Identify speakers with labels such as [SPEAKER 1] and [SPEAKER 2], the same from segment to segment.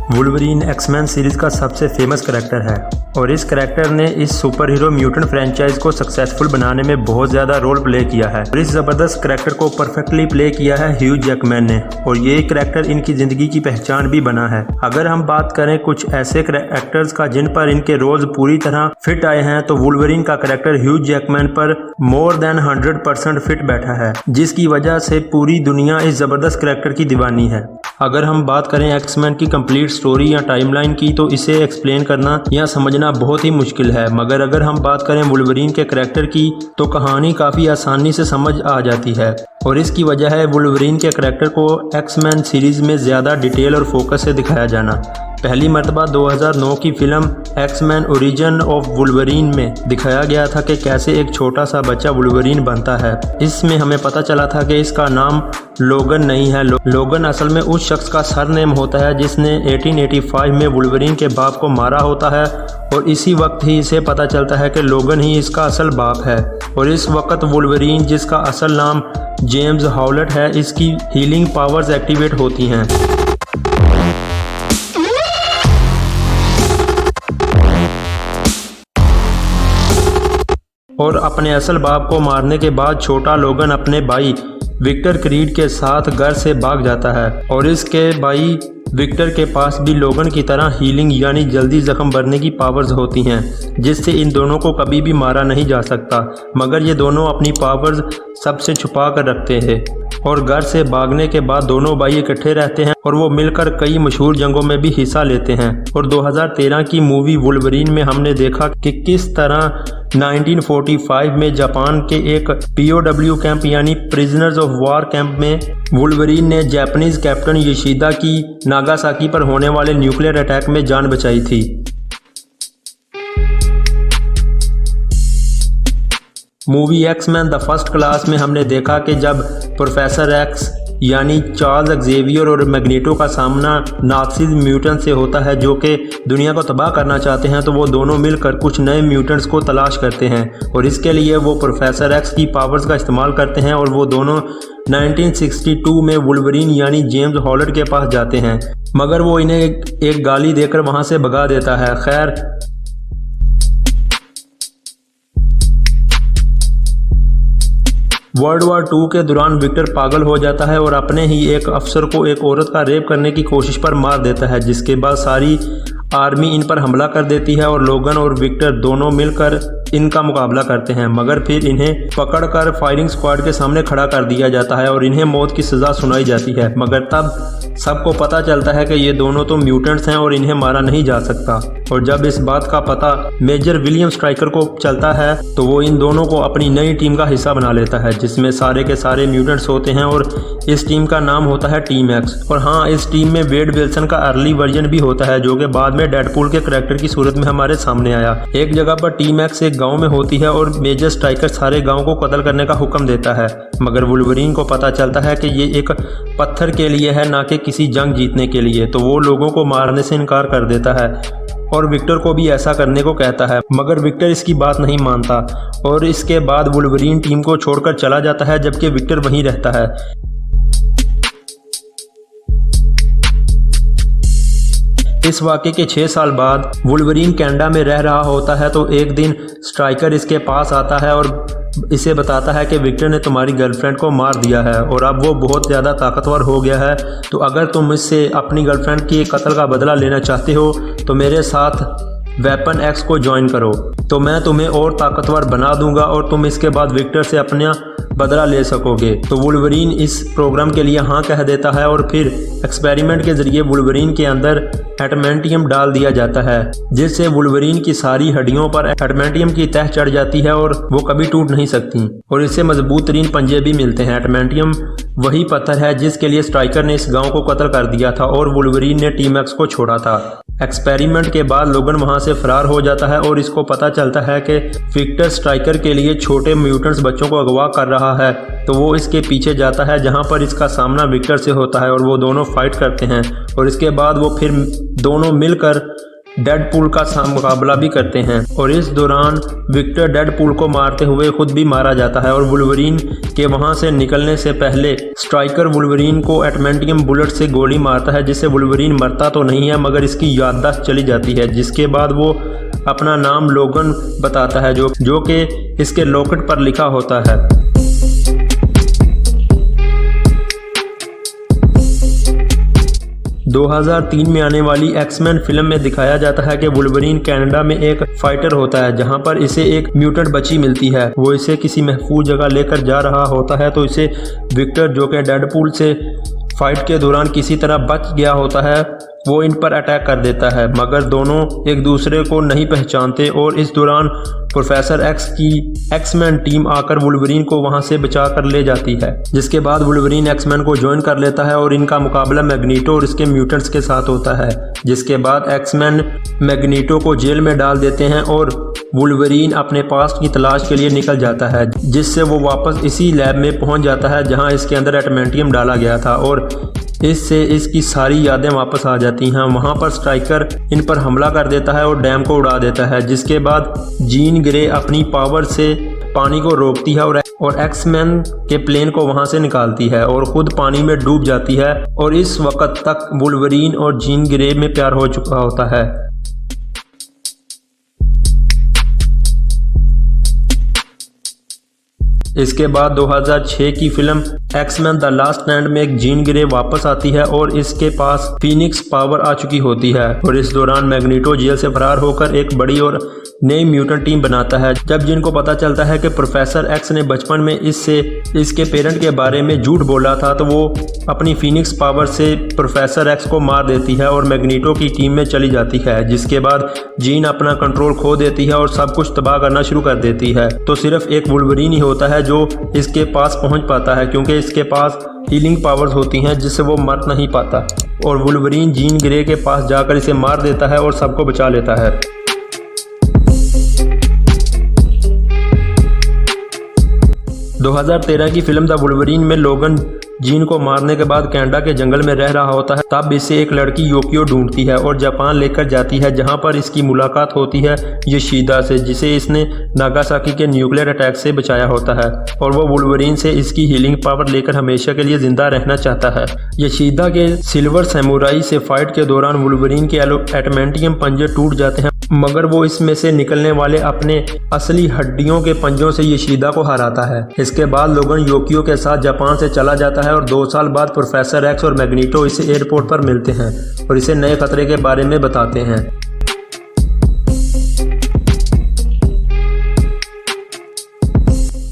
[SPEAKER 1] Wolverine X Men series का सबसे famous character है और इस करैक्टर ने इस सुपर हीरो म्यूटेंट फ्रेंचाइज को सक्सेसफुल बनाने में बहुत ज़्यादा रोल प्ले किया है और इस ज़बरदस्त करैक्टर को परफेक्टली प्ले किया है ह्यू जैकमैन ने और ये करैक्टर इनकी ज़िंदगी की पहचान भी बना है। अगर हम बात करें कुछ ऐसे एक्टर्स का जिन पर इनके रोल्स पूरी तरह फिट आए हैं तो वुल्वरीन का करैक्टर ह्यू जैकमैन पर मोर देन 100% फिट बैठा है, जिसकी वजह से पूरी दुनिया इस ज़बरदस्त करैक्टर की दीवानी है। अगर हम बात करें एक्समैन की कंप्लीट स्टोरी या टाइमलाइन की तो इसे एक्सप्लेन करना या समझना बहुत ही मुश्किल है, मगर अगर हम बात करें वुल्वरीन के करैक्टर की तो कहानी काफ़ी आसानी से समझ आ जाती है और इसकी वजह है वुल्वरीन के करैक्टर को एक्समैन सीरीज़ में ज़्यादा डिटेल और फोकस से दिखाया जाना। पहली मरतबा 2009 की film X Men origin of Wolverine में दिखाया गया था कि कैसे एक छोटा सा बच्चा वुल्वरीन बनता है। इसमें हमें पता चला था कि इसका नाम लोगन नहीं है, लोगन असल में उस शख्स का सरनेम होता है जिसने 1885 में वुल्वरीन के बाप को मारा होता है और इसी वक्त ही इसे पता चलता है कि लोगन ही इसका असल बाप है। और इस वक्त वुल्वरीन, जिसका असल नाम जेम्स हॉलट है, इसकी हीलिंग पावर्स एक्टिवेट होती हैं। और अपने असल बाप को मारने के बाद छोटा लोगन अपने भाई विक्टर क्रीड के साथ घर से भाग जाता है और इसके भाई विक्टर के पास भी लोगन की तरह हीलिंग यानी जल्दी जख्म भरने की पावर्स होती हैं, जिससे इन दोनों को कभी भी मारा नहीं जा सकता। मगर ये दोनों अपनी पावर्स सबसे छुपा कर रखते हैं और घर से भागने के बाद दोनों भाई इकट्ठे रहते हैं और वो मिलकर कई मशहूर जंगों में भी हिस्सा लेते हैं। और 2013 की मूवी वुल्वरीन में हमने देखा कि किस तरह 1945 में जापान के एक POW कैंप यानी प्रिजनर्स ऑफ वार कैंप में वुल्वरीन ने जापानीज कैप्टन योशिदा की नागासाकी पर होने वाले न्यूक्लियर अटैक में जान बचाई थी। Movie X Men the first class में हमने देखा कि जब प्रोफेसर एक्स यानी चार्ल्स एक्जेवियर और मैग्नेटो का सामना नाज़ीज़ म्यूटेंट से होता है जो कि दुनिया को तबाह करना चाहते हैं, तो वो दोनों मिलकर कुछ नए म्यूटेंट्स को तलाश करते हैं और इसके लिए वो प्रोफेसर एक्स की पावर्स का इस्तेमाल करते हैं और वो दोनों 1962 में वुल्वरीन यानी जेम्स हॉलट के पास जाते हैं, मगर वो इन्हें एक गाली देकर वहाँ से भगा देता है। खैर, वर्ल्ड वॉर 2 के दौरान विक्टर पागल हो जाता है और अपने ही एक अफसर को एक औरत का रेप करने की कोशिश पर मार देता है, जिसके बाद सारी आर्मी इन पर हमला कर देती है और लोगन और विक्टर दोनों मिलकर इनका मुकाबला करते हैं, मगर फिर इन्हें पकड़कर फायरिंग स्क्वाड के सामने खड़ा कर दिया जाता है और इन्हें मौत की सज़ा सुनाई जाती है। मगर तब सबको पता चलता है कि ये दोनों तो म्यूटेंट्स हैं और इन्हें मारा नहीं जा सकता। और जब इस बात का पता मेजर विलियम स्ट्राइकर को चलता है तो वो इन दोनों को अपनी नई टीम का हिस्सा बना लेता है, जिसमें सारे के सारे म्यूटेंट्स होते हैं और इस टीम का नाम होता है टीम एक्स। और हाँ, इस टीम में वेड विल्सन का अर्ली वर्जन भी होता है जो कि बाद में डेडपूल के करैक्टर की सूरत में हमारे सामने आया। एक जगह पर टीम एक्स एक गांव में होती है और मेजर स्ट्राइकर सारे गांव को कत्ल करने का हुक्म देता है, मगर वुल्वरीन को पता चलता है कि ये एक पत्थर के लिए है, ना कि किसी जंग जीतने के लिए, तो वो लोगों को मारने से इनकार कर देता है और विक्टर को भी ऐसा करने को कहता है, मगर विक्टर इसकी बात नहीं मानता और इसके बाद वुल्वरीन टीम को छोड़कर चला जाता है जबकि विक्टर वहीं रहता है। इस वाक़े के 6 साल बाद वुल्वरीन कनाडा में रह रहा होता है तो एक दिन स्ट्राइकर इसके पास आता है और इसे बताता है कि विक्टर ने तुम्हारी गर्लफ्रेंड को मार दिया है और अब वो बहुत ज़्यादा ताकतवर हो गया है, तो अगर तुम इससे अपनी गर्लफ्रेंड के कत्ल का बदला लेना चाहते हो तो मेरे साथ वेपन एक्स को ज्वाइन करो, तो मैं तुम्हें और ताकतवर बना दूंगा और तुम इसके बाद विक्टर से अपना बदला ले सकोगे। तो वुल्वरीन इस प्रोग्राम के लिए हाँ कह देता है और फिर एक्सपेरिमेंट के ज़रिए वुल्वरीन के अंदर एडमेंटियम डाल दिया जाता है, जिससे वुल्वरीन की सारी हड्डियों पर एडमेंटियम की तह चढ़ जाती है और वो कभी टूट नहीं सकती और इससे मजबूत तरीन पंजे भी मिलते हैं। एडमेंटियम वही पत्थर है जिसके लिए स्ट्राइकर ने इस गांव को कत्ल कर दिया था और वुल्वरीन ने टीम एक्स को छोड़ा था। एक्सपेरिमेंट के बाद लोगन वहां से फरार हो जाता है और इसको पता चलता है कि विक्टर स्ट्राइकर के लिए छोटे म्यूटेंट्स बच्चों को अगवा कर रहा है, तो वो इसके पीछे जाता है जहां पर इसका सामना विक्टर से होता है और वो दोनों फाइट करते हैं और इसके बाद वो फिर दोनों मिलकर डेडपूल का मुकाबला भी करते हैं और इस दौरान विक्टर डेडपूल को मारते हुए खुद भी मारा जाता है और वुल्वरीन के वहां से निकलने से पहले स्ट्राइकर वुल्वरीन को एडमेंटियम बुलेट से गोली मारता है, जिससे वुल्वरीन मरता तो नहीं है मगर इसकी याददाश्त चली जाती है, जिसके बाद वो अपना नाम लोगन बताता है जो कि इसके लॉकेट पर लिखा होता है। 2003 में आने वाली एक्समैन फिल्म में दिखाया जाता है कि वुल्वरीन कनाडा में एक फाइटर होता है, जहां पर इसे एक म्यूटेंट बच्ची मिलती है। वो इसे किसी महफूज जगह लेकर जा रहा होता है तो इसे विक्टर, जो कि डेडपूल से फाइट के दौरान किसी तरह बच गया होता है, वो इन पर अटैक कर देता है, मगर दोनों एक दूसरे को नहीं पहचानते और इस दौरान प्रोफेसर एक्स की एक्समैन टीम आकर वुल्वरीन को वहां से बचा कर ले जाती है, जिसके बाद वुल्वरीन एक्समैन को ज्वाइन कर लेता है और इनका मुकाबला मैग्नीटो और इसके म्यूटेंट्स के साथ होता है, जिसके बाद एक्समैन मैग्नीटो को जेल में डाल देते हैं और वुल्वरीन अपने पास्ट की तलाश के लिए निकल जाता है, जिससे वो वापस इसी लैब में पहुंच जाता है जहां इसके अंदर एडमेंटियम डाला गया था और इससे इसकी सारी यादें वापस आ जाती हैं। वहां पर स्ट्राइकर इन पर हमला कर देता है और डैम को उड़ा देता है, जिसके बाद जीन ग्रे अपनी पावर से पानी को रोकती है और एक्समैन के प्लेन को वहां से निकालती है और खुद पानी में डूब जाती है और इस वक्त तक वुल्वरीन और जीन ग्रे में प्यार हो चुका होता है। इसके बाद 2006 की film X Men the last stand में एक जीन ग्रे वापस आती है और इसके पास फीनिक्स पावर आ चुकी होती है और इस दौरान मैग्नीटो जेल से फरार होकर एक बड़ी और नई म्यूटेंट टीम बनाता है। जब जीन को पता चलता है कि प्रोफेसर एक्स ने बचपन में इससे इसके पेरेंट के बारे में झूठ बोला था, तो वो अपनी फीनिक्स पावर से प्रोफेसर एक्स को मार देती है और मैग्नीटो की टीम में चली जाती है, जिसके बाद जीन अपना कंट्रोल खो देती है और सब कुछ तबाह करना शुरू कर देती है। तो सिर्फ एक वुल्वरीन ही होता है जो इसके पास पहुंच पाता है, क्योंकि इसके पास हीलिंग पावर्स होती हैं जिससे वो मर नहीं पाता और वुल्वरीन जीन ग्रे के पास जाकर इसे मार देता है और सबको बचा लेता है। 2013 की फिल्म द वुल्वरीन में लोगन जीन को मारने के बाद कनाडा के जंगल में रह रहा होता है, तब इसे एक लड़की योकियो ढूंढती है और जापान लेकर जाती है, जहां पर इसकी मुलाकात होती है योशिदा से, जिसे इसने नागासाकी के न्यूक्लियर अटैक से बचाया होता है और वो वुल्वरीन से इसकी हीलिंग पावर लेकर हमेशा के लिए जिंदा रहना चाहता है। योशिदा के सिल्वर सैमुराई से फाइट के दौरान वुल्वरीन के एडमेंटियम पंजे टूट जाते हैं, मगर वो इसमें से निकलने वाले अपने असली हड्डियों के पंजों से योशिदा को हराता है। इसके बाद लोगन योकियो के साथ जापान से चला जाता है और 2 साल बाद प्रोफेसर एक्स और मैग्नीटो इसे एयरपोर्ट पर मिलते हैं और इसे नए खतरे के बारे में बताते हैं।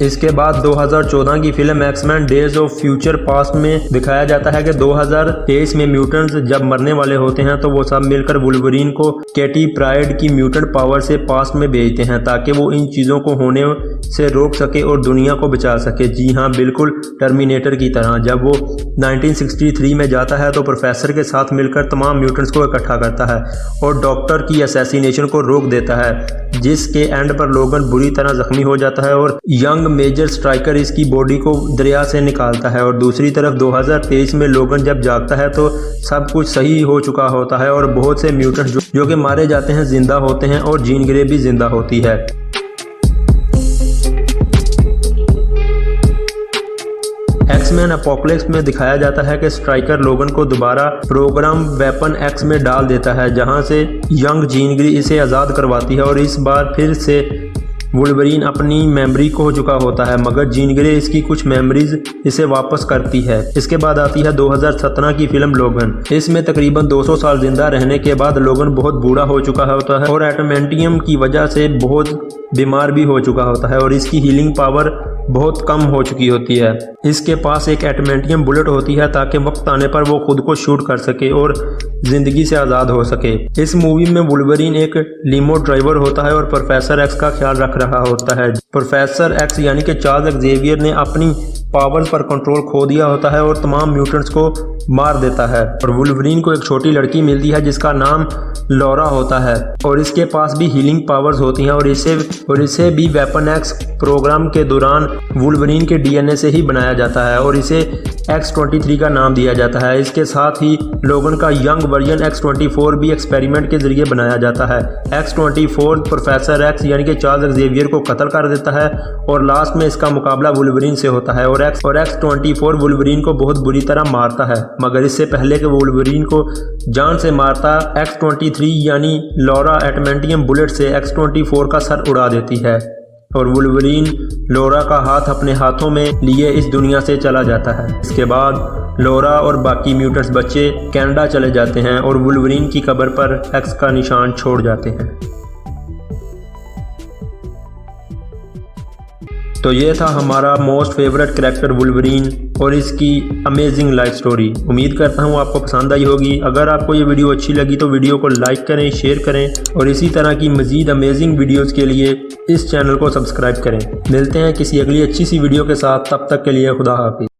[SPEAKER 1] इसके बाद 2014 की film X Men days of future past में दिखाया जाता है कि 2023 में म्यूटेंट्स जब मरने वाले होते हैं तो वो सब मिलकर वुल्वरीन को कैटी प्राइड की म्यूटेंट पावर से पास्ट में भेजते हैं ताकि वो इन चीज़ों को होने से रोक सके और दुनिया को बचा सके। जी हाँ, बिल्कुल टर्मिनेटर की तरह। जब वो 1963 में जाता है तो प्रोफेसर के साथ मिलकर तमाम म्यूटेंट्स को इकट्ठा करता है और डॉक्टर की असैसिनेशन को रोक देता है, जिसके एंड पर लोगन बुरी तरह जख्मी हो जाता है और यंग मेजर स्ट्राइकर इसकी बॉडी को दरिया से निकालता है। और दूसरी तरफ 2023 में लोगन जब जागता है तो सब कुछ सही हो चुका होता है और बहुत से म्यूटेंट जो कि मारे जाते हैं जिंदा होते हैं और जीन ग्रे भी जिंदा होती है। एक्समैन अपोकलिप्स में दिखाया जाता है कि स्ट्राइकर लोगन को दोबारा प्रोग्राम वेपन एक्स में डाल देता है, जहां से यंग जीन ग्रे इसे आज़ाद करवाती है और इस बार फिर से वुल्वरीन अपनी मेमोरी खो चुका होता है, मगर जीन ग्रे इसकी कुछ मेमोरीज इसे वापस करती है। इसके बाद आती है 2017 की फिल्म लोगन। इसमें तकरीबन 200 साल जिंदा रहने के बाद लोगन बहुत बूढ़ा हो चुका होता है और एडमेंटियम की वजह से बहुत बीमार भी हो चुका होता है और इसकी हीलिंग पावर बहुत कम हो चुकी होती है। इसके पास एक एडमेंटियम बुलेट होती है ताकि वक्त आने पर वो खुद को शूट कर सके और जिंदगी से आज़ाद हो सके। इस मूवी में वुल्वरीन एक लीमो ड्राइवर होता है और प्रोफेसर एक्स का ख्याल रख रहा होता है। प्रोफेसर एक्स यानी कि चार्ल्स एक्जेवियर ने अपनी पावर्स पर कंट्रोल खो दिया होता है और तमाम म्यूटेंट्स को मार देता है। और वुल्वरीन को एक छोटी लड़की मिलती है जिसका नाम लॉरा होता है और इसके पास भी हीलिंग पावर्स होती हैं और इसे भी वेपन एक्स प्रोग्राम के दौरान वुल्वरीन के डीएनए से ही बनाया जाता है और इसे X-23 का नाम दिया जाता है। इसके साथ ही लोगन का यंग वर्जन X-24 भी एक्सपेरिमेंट के जरिए बनाया जाता है। X-24 प्रोफेसर एक्स यानी कि चार्ल्स ज़ेवियर को कत्ल कर देता है और लास्ट में इसका मुकाबला वुल्वरीन से होता है और X-24 वुल्वरीन को बहुत बुरी तरह मारता है, मगर इससे पहले कि वुल्वरीन को जान से मारता X-23 यानी लॉरा एटमेंटियम बुलेट से X-24 का सर उड़ा देती है और वुल्वरीन लॉरा का हाथ अपने हाथों में लिए इस दुनिया से चला जाता है। इसके बाद लॉरा और बाकी म्यूटेंट्स बच्चे कनाडा चले जाते हैं और वुल्वरीन की कब्र पर एक्स का निशान छोड़ जाते हैं। तो ये था हमारा मोस्ट फेवरेट कैरेक्टर वुल्वरीन और इसकी अमेजिंग लाइफ स्टोरी। उम्मीद करता हूँ आपको पसंद आई होगी। अगर आपको ये वीडियो अच्छी लगी तो वीडियो को लाइक करें, शेयर करें और इसी तरह की मज़ीद अमेजिंग वीडियोस के लिए इस चैनल को सब्सक्राइब करें। मिलते हैं किसी अगली अच्छी सी वीडियो के साथ, तब तक के लिए खुदा हाफिज़।